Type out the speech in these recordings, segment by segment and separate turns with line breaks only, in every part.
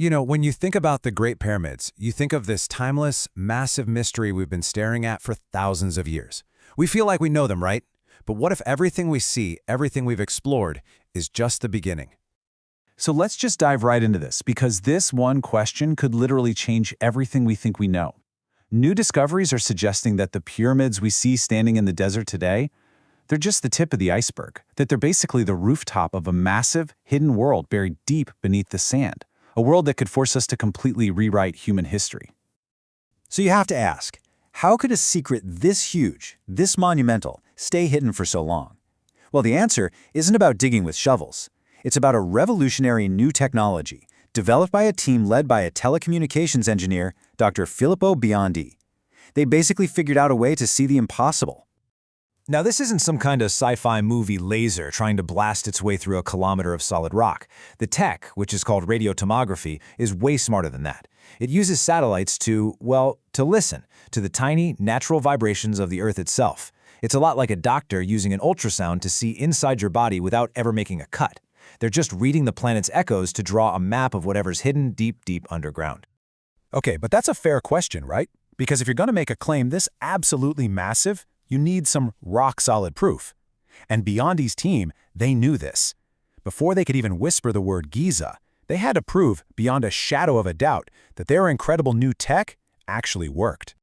You know, when you think about the Great Pyramids, you think of this timeless, massive mystery we've been staring at for thousands of years. We feel like we know them, right? But what if everything we see, everything we've explored, is just the beginning?
So let's just dive right into this, because this one question could literally change everything we think we know. New discoveries are suggesting that the pyramids we see standing in the desert today, they're just the tip of the iceberg, that they're basically the rooftop of a massive, hidden world buried deep beneath the sand, a world that could force us to completely rewrite human history.
So you have to ask, how could a secret this huge, this monumental, stay hidden for so long? Well, the answer isn't about digging with shovels. It's about a revolutionary new technology developed by a team led by a telecommunications engineer, Dr. Filippo Biondi. They basically figured out a way to see the impossible.
Now, this isn't some kind of sci-fi movie laser trying to blast its way through a kilometer of solid rock. The tech, which is called radiotomography, is way smarter than that. It uses satellites to listen to the tiny, natural vibrations of the Earth itself. It's a lot like a doctor using an ultrasound to see inside your body without ever making a cut. They're just reading the planet's echoes to draw a map of whatever's hidden deep, deep underground.
Okay, but that's a fair question, right? Because if you're going to make a claim this absolutely massive, you need some rock-solid proof. And Biondi's team, they knew this. Before they could even whisper the word Giza, they had to prove beyond a shadow of a doubt that their incredible new tech actually worked.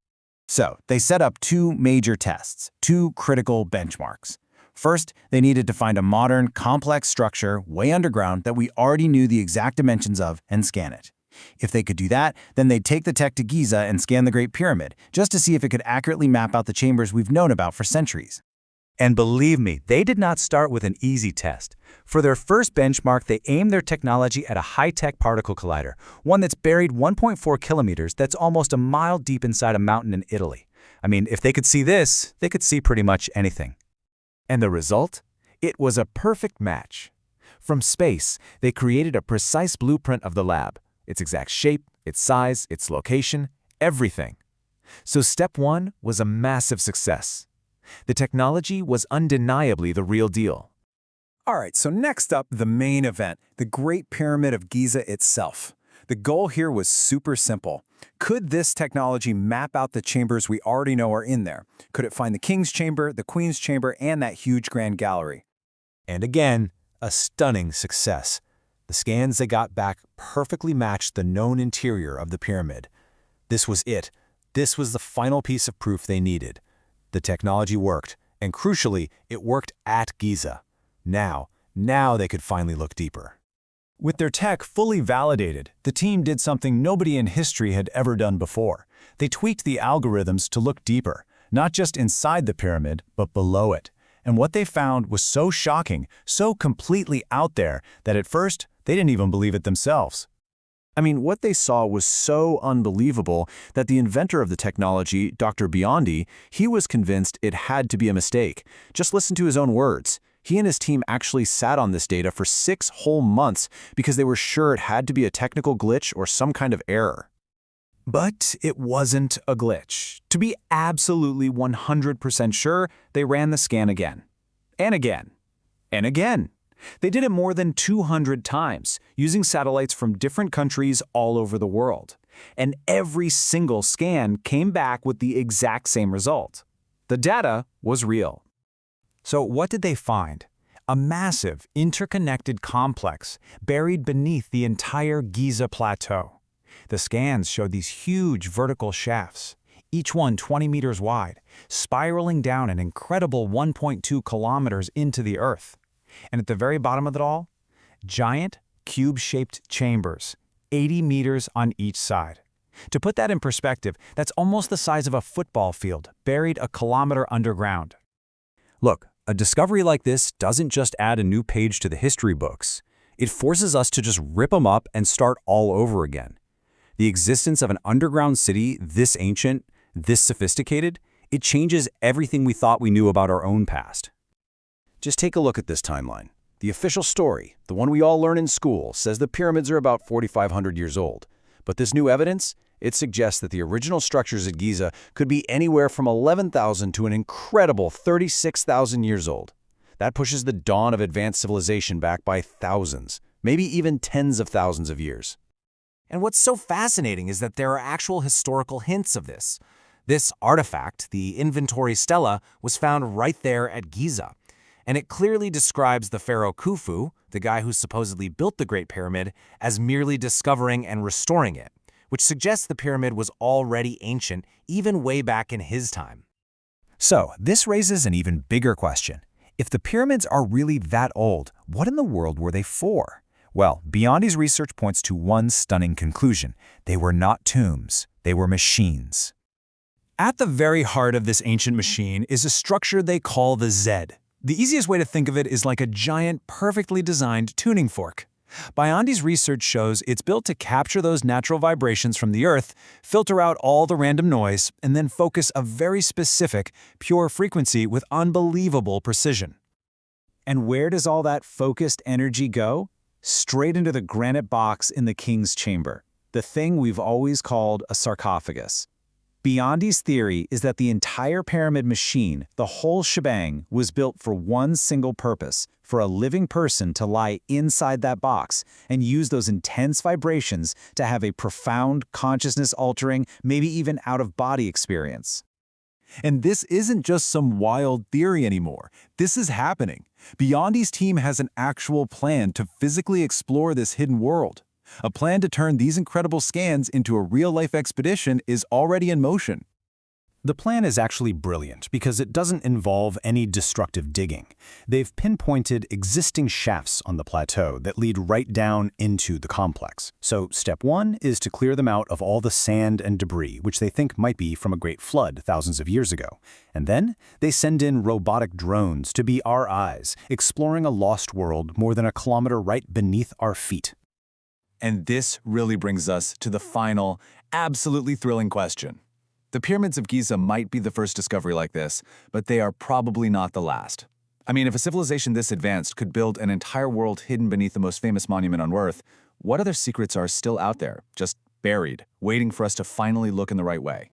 So, they set up two major tests, two critical benchmarks. First, they needed to find a modern, complex structure way underground that we already knew the exact dimensions of and scan it. If they could do that, then they'd take the tech to Giza and scan the Great Pyramid, just to see if it could accurately map out the chambers we've known about for centuries.
And believe me, they did not start with an easy test. For their first benchmark, they aimed their technology at a high-tech particle collider, one that's buried 1.4 kilometers that's almost a mile deep inside a mountain in Italy. I mean, if they could see this, they could see pretty much anything.
And the result? It was a perfect match. From space, they created a precise blueprint of the lab. Its exact shape, its size, its location, everything. So step one was a massive success. The technology was undeniably the real deal.
All right, so next up, the main event, the Great Pyramid of Giza itself. The goal here was super simple. Could this technology map out the chambers we already know are in there? Could it find the king's chamber, the queen's chamber, and that huge grand gallery?
And again, a stunning success. The scans they got back perfectly matched the known interior of the pyramid. This was it. This was the final piece of proof they needed. The technology worked, and crucially, it worked at Giza. Now they could finally look deeper.
With their tech fully validated, the team did something nobody in history had ever done before. They tweaked the algorithms to look deeper, not just inside the pyramid, but below it. And what they found was so shocking, so completely out there, that at first, they didn't even believe it themselves. I mean, what they saw was so unbelievable that the inventor of the technology, Dr. Biondi, he was convinced it had to be a mistake. Just listen to his own words. He and his team actually sat on this data for 6 whole months because they were sure it had to be a technical glitch or some kind of error. But it wasn't a glitch. To be absolutely 100% sure, they ran the scan again. And again. And again. They did it more than 200 times, using satellites from different countries all over the world. And every single scan came back with the exact same result. The data was real.
So what did they find? A massive, interconnected complex buried beneath the entire Giza Plateau. The scans showed these huge vertical shafts, each one 20 meters wide, spiraling down an incredible 1.2 kilometers into the Earth. And at the very bottom of it all, giant, cube-shaped chambers, 80 meters on each side. To put that in perspective, that's almost the size of a football field, buried a kilometer underground.
Look, a discovery like this doesn't just add a new page to the history books. It forces us to just rip them up and start all over again. The existence of an underground city this ancient, this sophisticated, it changes everything we thought we knew about our own past.
Just take a look at this timeline. The official story, the one we all learn in school, says the pyramids are about 4,500 years old. But this new evidence, it suggests that the original structures at Giza could be anywhere from 11,000 to an incredible 36,000 years old. That pushes the dawn of advanced civilization back by thousands, maybe even tens of thousands of years.
And what's so fascinating is that there are actual historical hints of this. This artifact, the Inventory Stela, was found right there at Giza. And it clearly describes the pharaoh Khufu, the guy who supposedly built the Great Pyramid, as merely discovering and restoring it, which suggests the pyramid was already ancient, even way back in his time.
So, this raises an even bigger question. If the pyramids are really that old, what in the world were they for? Well, Biondi's research points to one stunning conclusion. They were not tombs, they were machines.
At the very heart of this ancient machine is a structure they call the Zed. The easiest way to think of it is like a giant, perfectly designed tuning fork. Biondi's research shows it's built to capture those natural vibrations from the Earth, filter out all the random noise, and then focus a very specific, pure frequency with unbelievable precision. And where does all that focused energy go? Straight into the granite box in the king's chamber, the thing we've always called a sarcophagus. Biondi's theory is that the entire pyramid machine, the whole shebang, was built for one single purpose, for a living person to lie inside that box and use those intense vibrations to have a profound, consciousness-altering, maybe even out-of-body experience.
And this isn't just some wild theory anymore. This is happening. Biondi's team has an actual plan to physically explore this hidden world. A plan to turn these incredible scans into a real-life expedition is already in motion.
The plan is actually brilliant because it doesn't involve any destructive digging. They've pinpointed existing shafts on the plateau that lead right down into the complex. So step one is to clear them out of all the sand and debris, which they think might be from a great flood thousands of years ago. And then they send in robotic drones to be our eyes, exploring a lost world more than a kilometer right beneath our feet.
And this really brings us to the final, absolutely thrilling question. The pyramids of Giza might be the first discovery like this, but they are probably not the last. I mean, if a civilization this advanced could build an entire world hidden beneath the most famous monument on Earth, what other secrets are still out there, just buried, waiting for us to finally look in the right way?